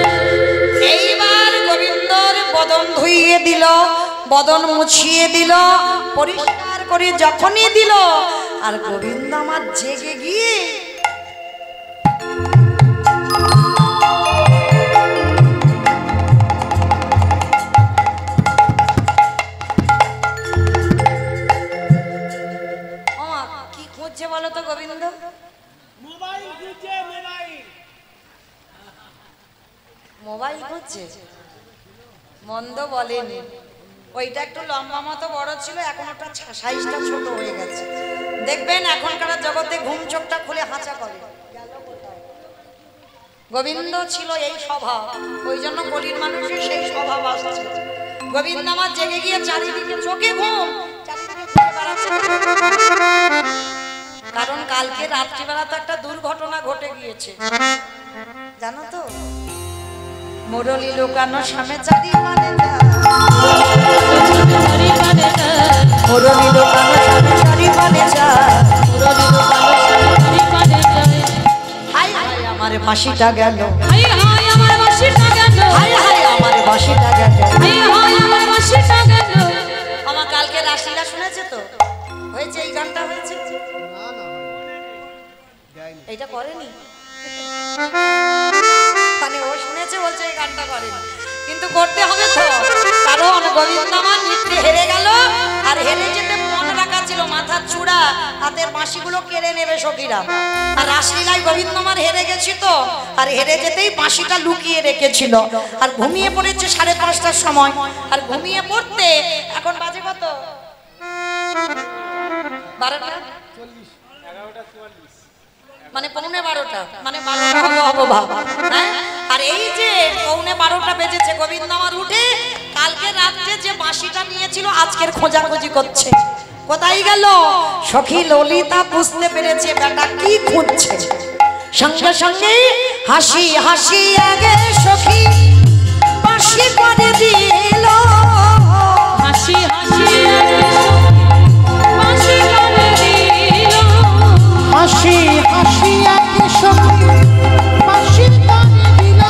এইবার গোবিন্দর বদন ধুইয়ে দিল, বদন মুছিয়ে দিল, পরিষ্কার করে যখনই দিল, আর গোবিন্দ আমার জেগে গিয়ে কি খুঁজছে বলো তো গোবিন্দ? মোবাইল খুঁজছে, মোবাইল। মোবাইল খুঁজছে, মন্দ বলেনি। ওইটা একটু লম্বা মতো বড় ছিল, এখন ওটা সাইজটা ছোট হয়ে গেছে। দেখবেন এখনকার জগতে ঘুম চোখটা খুলে হাঁচা করে। গোবিন্দ ছিল এই স্বভাব, ওই জন্য কলির মানুষের সেই স্বভাব আসছে। গোবিন্দ আমার জেগে গিয়ে চারিদিকে চোখে ঘুম, চারিদিকে ঘুরে বেড়াচ্ছে। কারণ কালকে রাত্রিবেলা তো একটা দুর্ঘটনা ঘটে গিয়েছে, জানো তো? মুরলি লুকানো সামনে চারি মানে হরি কানে যায়, মুরলি লুকানো সামনে চারি মানে মুরলি দোকানো হরি কানে যায়, হাই হাই আমার বাঁশিটা গেল, হাই হাই আমার বাঁশিটা গেল, হাই হাই আমার বাঁশিটা গেল। হাই হাই আমার বাঁশিটা গেল। আমার কালকে রাশিটা শুনেছে তো? হয়েছে, এই গানটা হয়েছে, এইটা করেনি, মানে ও শুনেছে বলছে এই গানটা করেনি, কিন্তু করতে হবে তো, কারণ গোবিন্দ আমার নৃত্যে হেরে গেল। আর হেরে যেতে মন রাখা ছিল, মাথার চূড়া হাতের বাঁশিগুলো কেড়ে নেবে সখীরা। আর রাসলীলায় গোবিন্দ আমার হেরে গেছি তো, আর হেরে যেতেই বাঁশিটা লুকিয়ে রেখেছিল। আর ঘুমিয়ে পড়েছে 5:30টার সময়, আর ঘুমিয়ে পড়তে এখন বাজে কত? 12টা, মানে 11:45, মানে 12টা হবো বাবা, হ্যাঁ? আর এই যে 11:45 বেজেছে, গোবিন্দ আমার উঠে কালকে রাত্রে যে বাঁশিটা নিয়েছিল আজকের খোঁজাখুঁজি করছে, কোথায় গেল? সখী ললিতা বুঝতে পেরেছে বেটা কি খুঁজছে। সঙ্গে সঙ্গে হাসি হাসি আগে সখী বাঁশি করে দিল, হাসি হাসি বাঁশি কানে দিল, হাসি হাসি একে সখী বাঁশি কানে দিল,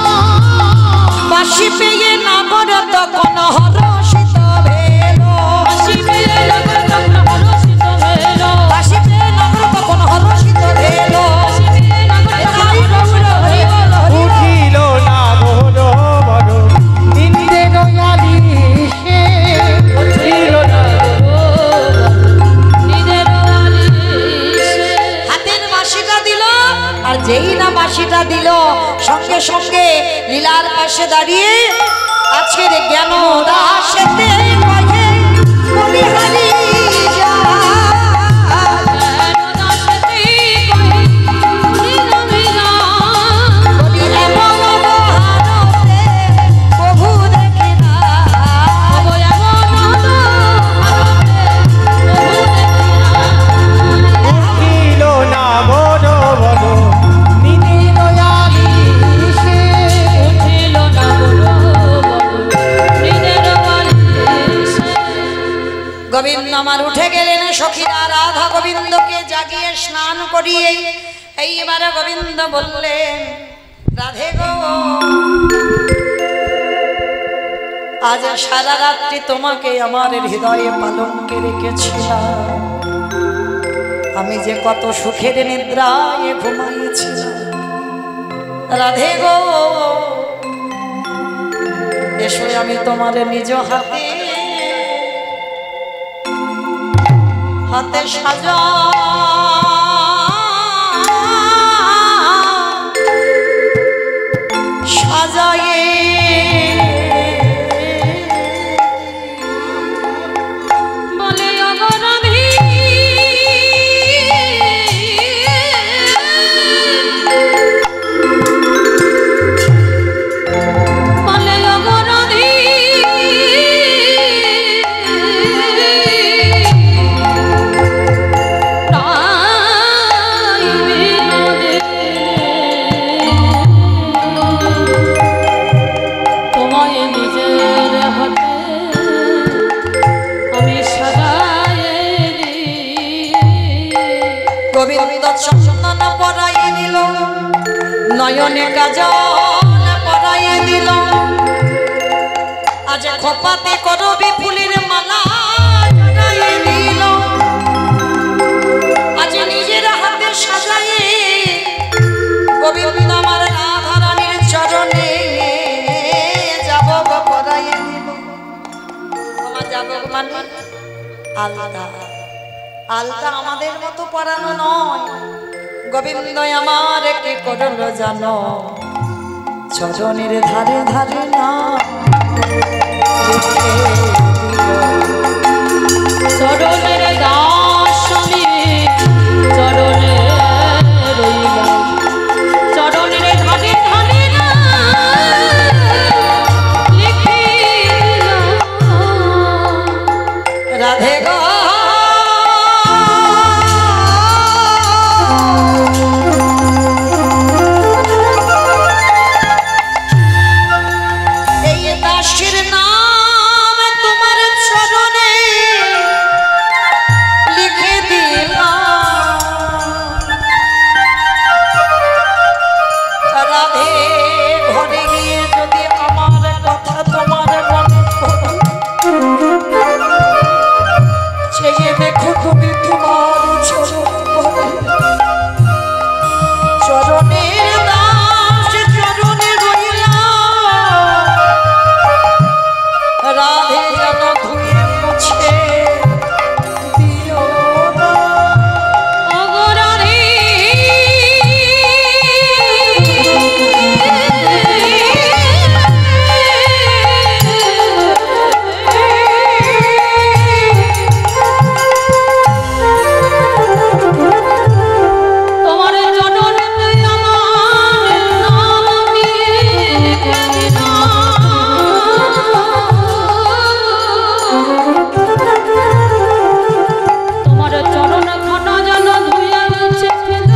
বাঁশি পেয়ে নাগর তখন হরষিত ভেল, হাসি পেয়ে নগর তখন হরষিত হইল, বাঁশি পেয়ে নাগর তখন হরষিত ভেল। হাসি পেয়ে নগর তখন হরষিত হইল, উঠিল না বড় বড় নিন্দে দয়ালি সে উঠিল না গো নিজের বালিশে। হাতের বাঁশিটা দিল, আর যেই না বাঁশিটা দিল সঙ্গে সঙ্গে লীলার পাশে দাঁড়িয়ে আজকের জ্ঞান গোবিন্দ আমার উঠে গেলেন, সখীরা রাধা গোবিন্দকে জাগিয়ে স্নান করিয়ে এইবারে গোবিন্দ বললেন, রাধে গো আজ সারা রাত্রি তোমাকে আমার হৃদয়ে পালনকে রেখেছিলাম, আমি যে কত সুখের নিদ্রায় ঘুমাইছিলাম। রাধে গো এসো আমি তোমার নিজ হাতে হাতে সাজা সাজায়ে বলে অগরাধী বলে অগরাধী তোমায় নিজের হাতে আমি সাজায়ে গোবিন্দ চন্দন পরাইয়ে দিল, নয়নে কাজল পরাইয়ে দিল, আজ খোপাতে করবি ফুলের মালা জড়াইয়ে দিল, আজ নিজের হাতে সাজাইয়ে গোবিন্দ আমার রাধা রানীর চরণে যাব পরাইয়ে দিল। আমার যাব মানে আলতা, আলতা আমাদের মতো পরানো নয়, গোবিন্দ আমার কি করলো জানো, চরণের ধারে ধারে না রেখে দিল। চরণের দাস আমি চরণে রইলাম, চরণের ধারে ধারে না লিখিলাম। রাধে গো এই দাসের নাম তোমার চরণে লিখে দিলাম। রাধে ঘরে গিয়ে যদি আমার কথা তোমার মনে পড়ে, চেয়ে দেখো তুমি তোমার চরণ পড়ে, চরণের দাস চরণে রইলাম, রাধে যেন ধুয়ে মুছে দিও না। অগরাধী তোমার চরণেতে আমার নাম আমি লিখে দিলাম। তোমার চরণ খানা যেন ধুয়ে মুছে দিল।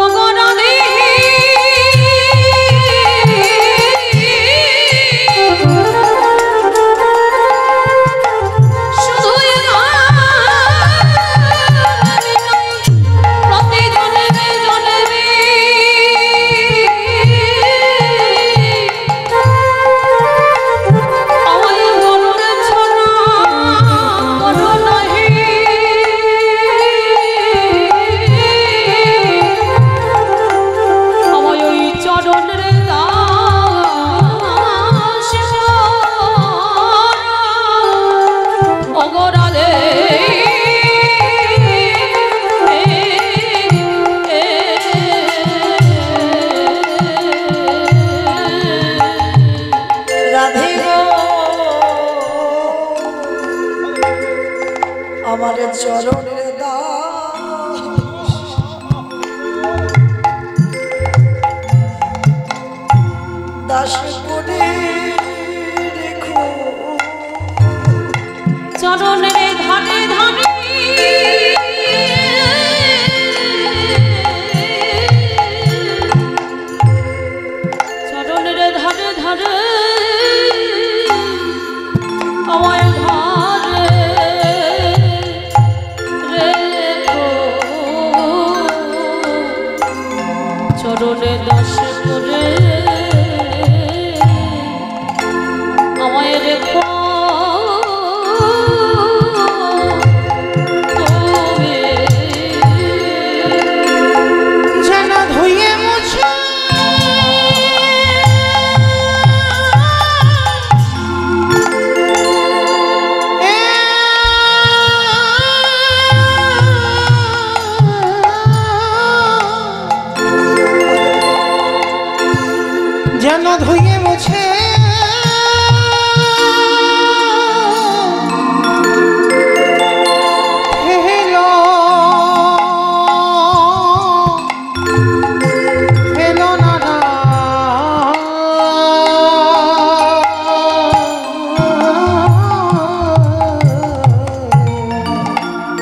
অগরাধী শুধুই প্রতি জনমে জনমে আমায় মনে ছড়া মনো নাহি, আমায় ওই চরণের দাস অগরাধে রাধে গো আমার চরণের দাস করে রেখো, চরণের ধারে ধারে চরণের চরণে দাস করে আমায় রেখো যেন ধুয়ে মুছে যেন ধুয়ে মুছে ফেলো ফেলো না না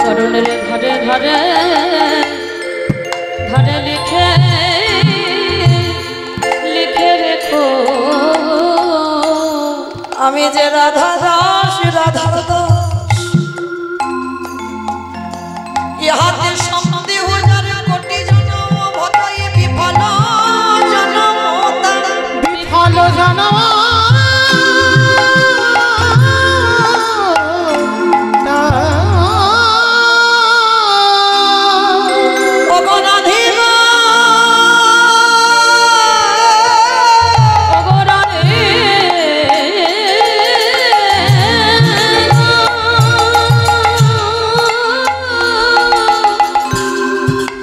চরণের ঘরে ঘরে ঘরে লিখে লিখে রেখো আমি যে রাধা দাস রাধার দাস ইহাতে সন্দেহ যার কোটি জনম ভটাই বিফল জনম বিফল জনম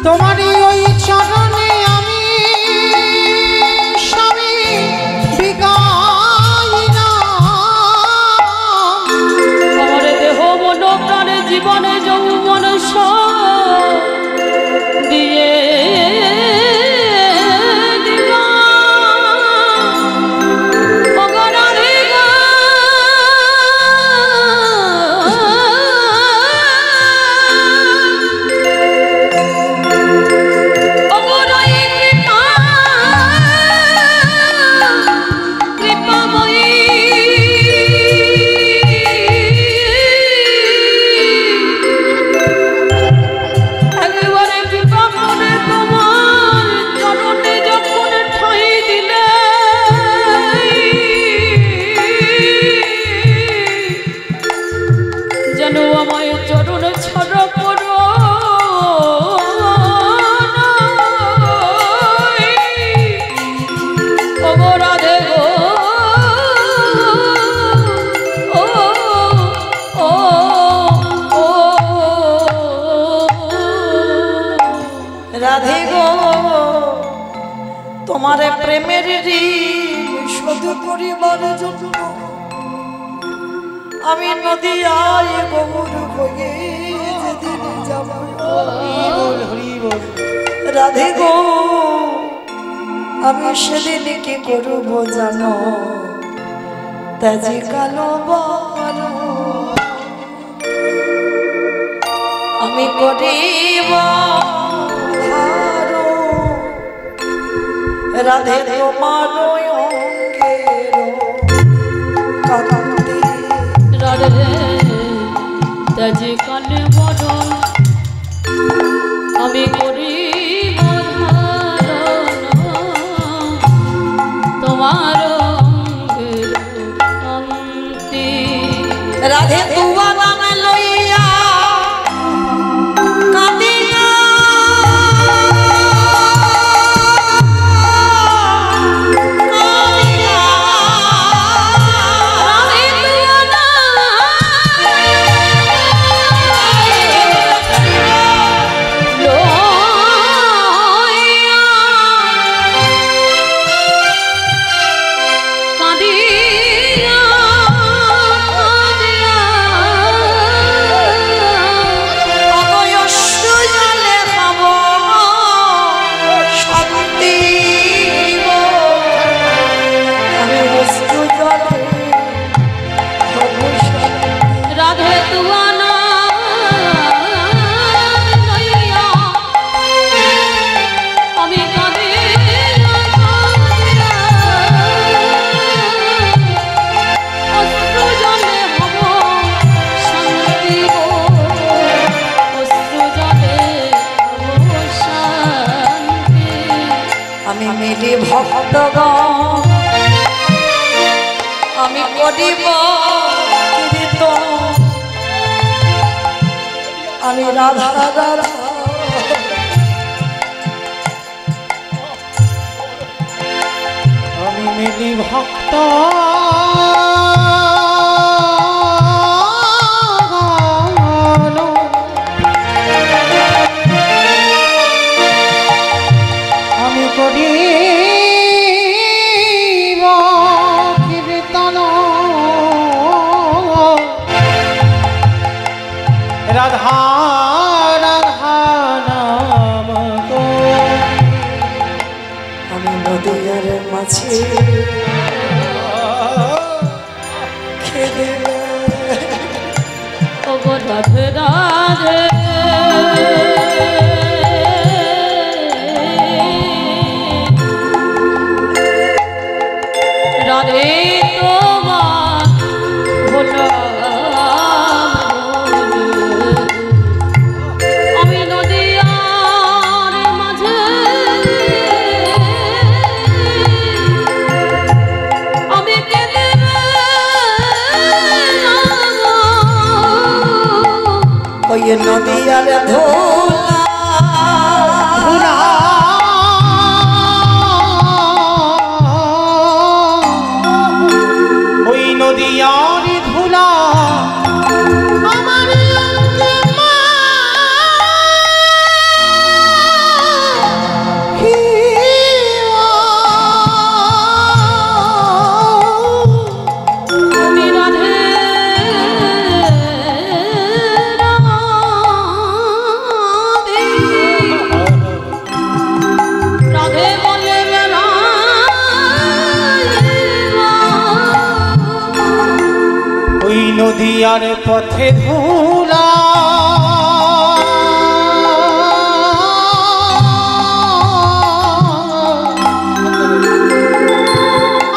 তোমারই ওই চরণে আমি স্বামী বিগাই না আমার দেহ মন প্রাণে জীবনে যৌবন সব দিয়ে আমায় চরণ ছাড়া করো রাধে গো ও ও ও রাধে গো তোমার প্রেমের ঋণ শোধ করিবার জন্য আমি নদিয়ায় গৌর হয়ে যেদিন যাব রাধে গো আমি সেদিন কি করব জানো তাজি কালো বড় আমি করিব ভারো রাধে তোমার অঙ্গের কাকাতে রাধে তাজি কালে বরণ আমি করি তোমার অন্তি রাধে তুয়া নাম লইয়া কাঁদিয়া লো আমি মিলি ভক্তগণ আমি করিব কীর্তন আমি রাধা রাধা আমি মিলি ভক্ত আমি করিব কীর্তন রাধা রাধা নাম আমি নদীর মাঝে খেলে ওগো রাধে রাধে রাধে তোমার হলাম আমি নদীয়ার মাঝে আমি কেঁদে ওই নদীর ধুলা ওই নদীয়ার ধুলা আমার অঙ্গে আমি রাধে রাধে বলে ওই নদীয়ার পথে ধুলা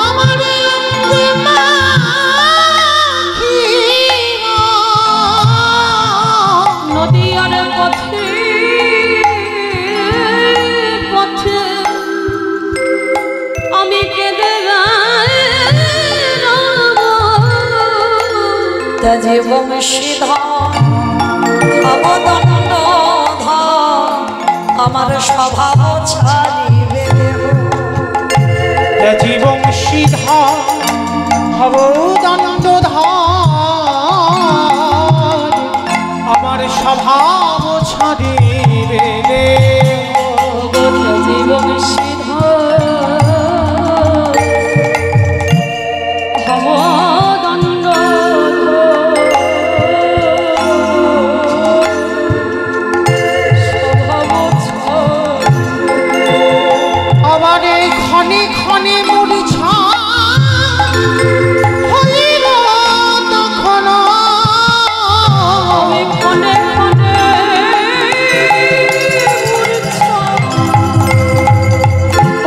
আমার অঙ্গে মাখিয়া নদীয়ার পথে পথে আমি কেঁদে ত্যাজি বংশীধর অবদণ্ড আমার স্বভাব ছাড়িবে জীবংশীধর হব দণ্ডধর আমার স্বভাব ছাড়িবে জীবন সিদ্ধ হব দণ্ড আবার এই ক্ষণে ক্ষণে মরিছা হইল তখন আমি ক্ষণে ক্ষণে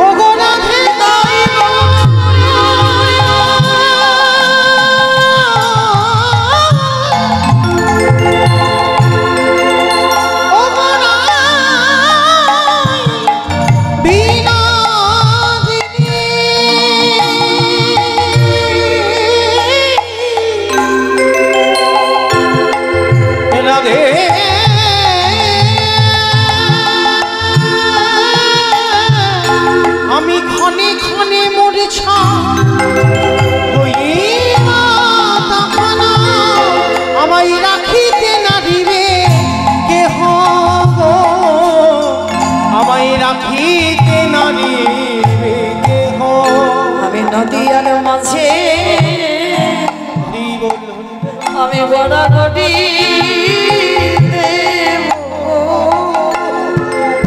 ওগো রাধে তাই ওগো বিনা রাধে আমি ক্ষণে ক্ষণে মরেছা হইয়া তখন আমায় রাখিতে নারিবে কেহ গো আমায় রাখিতে নারিবে কেহ আমি নদীর মাঝে আমি গড়াগড়ি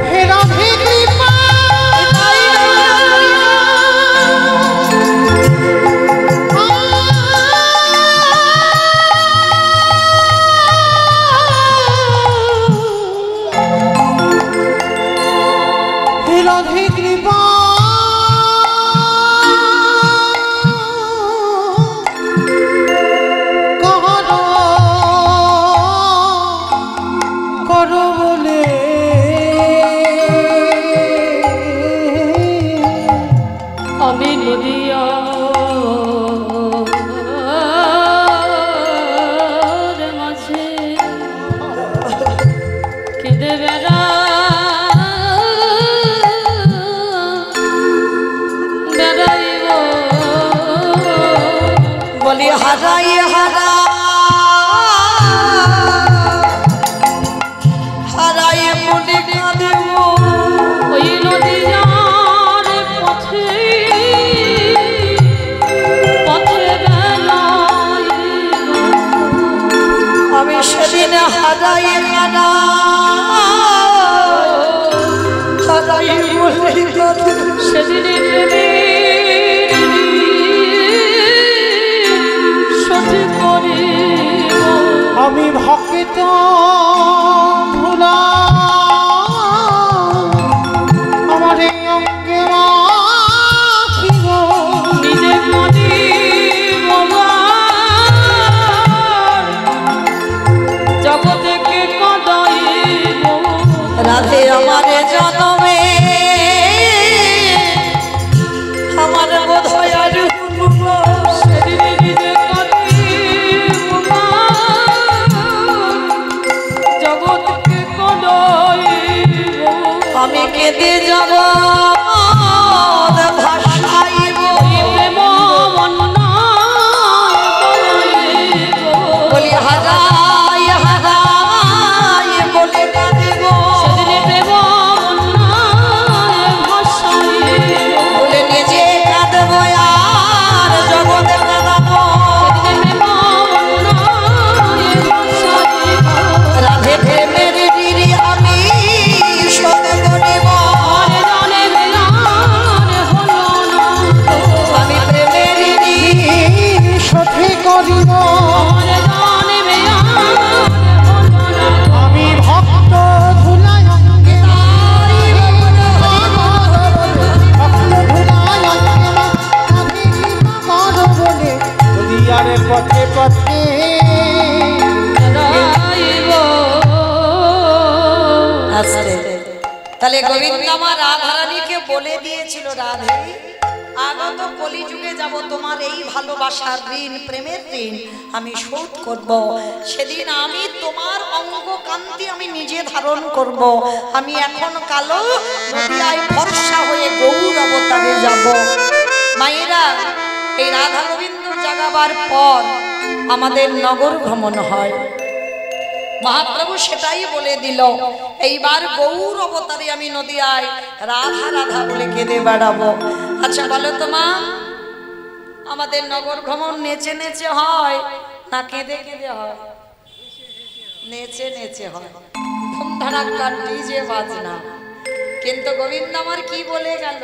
হে রাধে কৃপা হে রাধে কৃপা করো বলে হারাই হারা হারাই বলে কাঁদেব ওই নদীর পথে পথে বেলায় আমি সেদিন হারাই হারা হারাই বলে কাঁদেব সেদিন সঠিক করিব আমি ভক্ত ভুলা আমার এই অঙ্গে রাখিব নিজে মনে জগতেকে কদাইব রাধে আমারে জনমে আমার বোধ হয় আর সেদিন নিজে কাঁদিব জগৎকে কদাইব আমি কেঁদে যাব ভাষাইব প্রেম বলি হারাই হারাই বলে কাঁদিব সেদিন প্রেম বলে নিজে কাঁদব আর জগতে কাঁদাব রাধে প্রেমের গিরি আমি শোধ করিব আমি প্রেমের গিরি সঠিক করিব আমি ভক্ত ভুলাই অঙ্গে ভক্ত ভুলাই অঙ্গে রাধিব বলে নদিয়ার পথে পথে আস্তে তাহলে গোবিন্দ আমার রাধারানীকে বলে দিয়েছিল রাধে আগত কলিযুগে যাব তোমার এই ভালোবাসার ঋণ প্রেমের ঋণ আমি শোধ করব সেদিন আমি তোমার অঙ্গ কান্তি আমি নিজে ধারণ করব আমি এখন কালো নদিয়ায় ফর্সা হয়ে গৌর অবতারে যাব মায়েরা এই রাধা গোবিন্দ জাগাবার পর আমাদের নগর ভ্রমণ হয় মহাপ্রভু সেটাই বলে দিল এইবার গৌর অবতারে আমি নদিয়ায় রাধা রাধা বলে কেঁদে বেড়াবো আচ্ছা বলো তো মা আমাদের নগর ভ্রমণ নেচে নেচে হয় না কেঁদে কেঁদে হয় নেচে নেচে হয় ধুমধারাক্কা ডিজে বাজনা কিন্তু গোবিন্দ আমার কি বলে গেল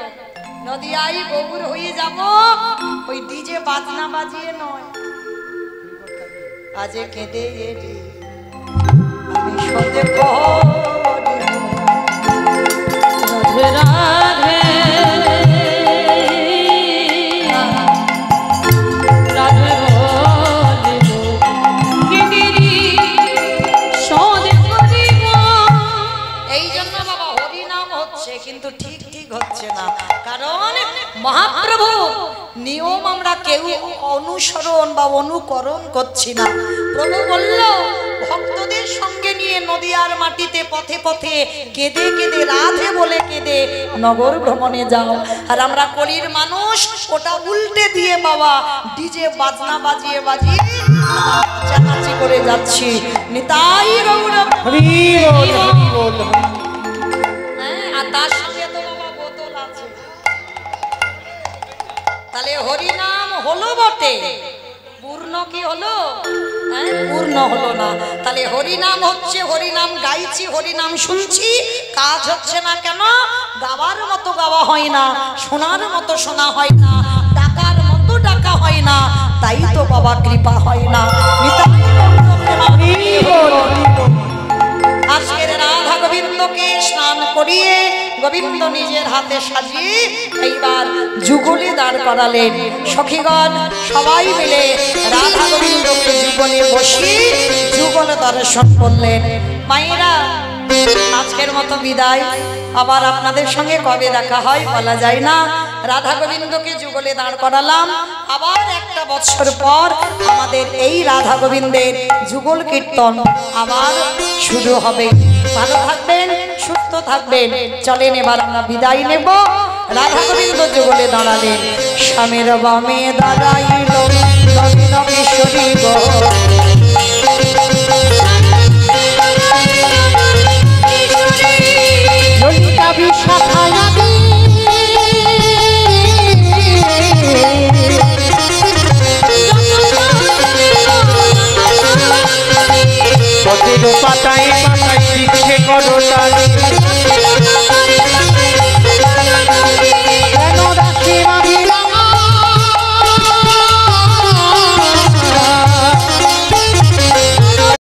নদিয়ায় গৌর হয়ে যাব ওই ডিজে বাজনা বাজিয়ে নয় আজে কেঁদে এলি আমি সদে রাধে রাধে রাধে এই জন্য বাবা হরিনাম হচ্ছে কিন্তু ঠিক ঠিক হচ্ছে না কারণ মহাপ্রভু নিয়ম আমরা কেউ অনুসরণ বা অনুকরণ করছি না প্রভু বলল ভক্তদের সঙ্গে নিয়ে নদিয়ার মাটিতে পথে পথে কেঁদে কেঁদে রাধে বলে কেঁদে নগর ভ্রমণে যাও আর আমরা কলির মানুষ ওটা উল্টে দিয়ে বাবা ডিজে বাজনা বাজিয়ে বাজিয়ে নাচানাচি করে যাচ্ছি নিতাই গৌর হরি বল হরি বল হ্যাঁ আর তার সঙ্গে তো বাবা বোতল আছে তাহলে হরিনাম হলো বটে পূর্ণ কি হলো হ্যাঁ পূর্ণ হলো না তাহলে হরিনাম হচ্ছে হরিনাম গাইছি হরিনাম শুনছি কাজ হচ্ছে না কেন গাওয়ার মতো গাওয়া হয় না শোনার মতো শোনা হয় না ডাকার মতো ডাকা হয় না তাই তো বাবা কৃপা হয় না হরি বল হরি বল আজকের রাধা গোবিন্দকে স্নান করিয়ে গোবিন্দ নিজের হাতে সাজিয়ে এইবার যুগলে দাঁড় করালেন সখীগণ সবাই মিলে রাধা গোবিন্দকে যুগলে বসিয়ে যুগল দর্শন করলেন মায়েরা আজকের মতো বিদায় আবার আপনাদের সঙ্গে কবে দেখা হয় বলা যায় না রাধা গোবিন্দকে যুগলে দাঁড় করালাম আবার একটা বছর পর আমাদের এই রাধা গোবিন্দের যুগল কীর্তন আবার শুরু হবে ভালো থাকবেন সুস্থ থাকবেন চলেন এবার আমরা বিদায় নেব রাধা গোবিন্দ যুগলে দাঁড়ালেন স্বামীর বামে দাঁড়াইল নবীন কিশোরী গো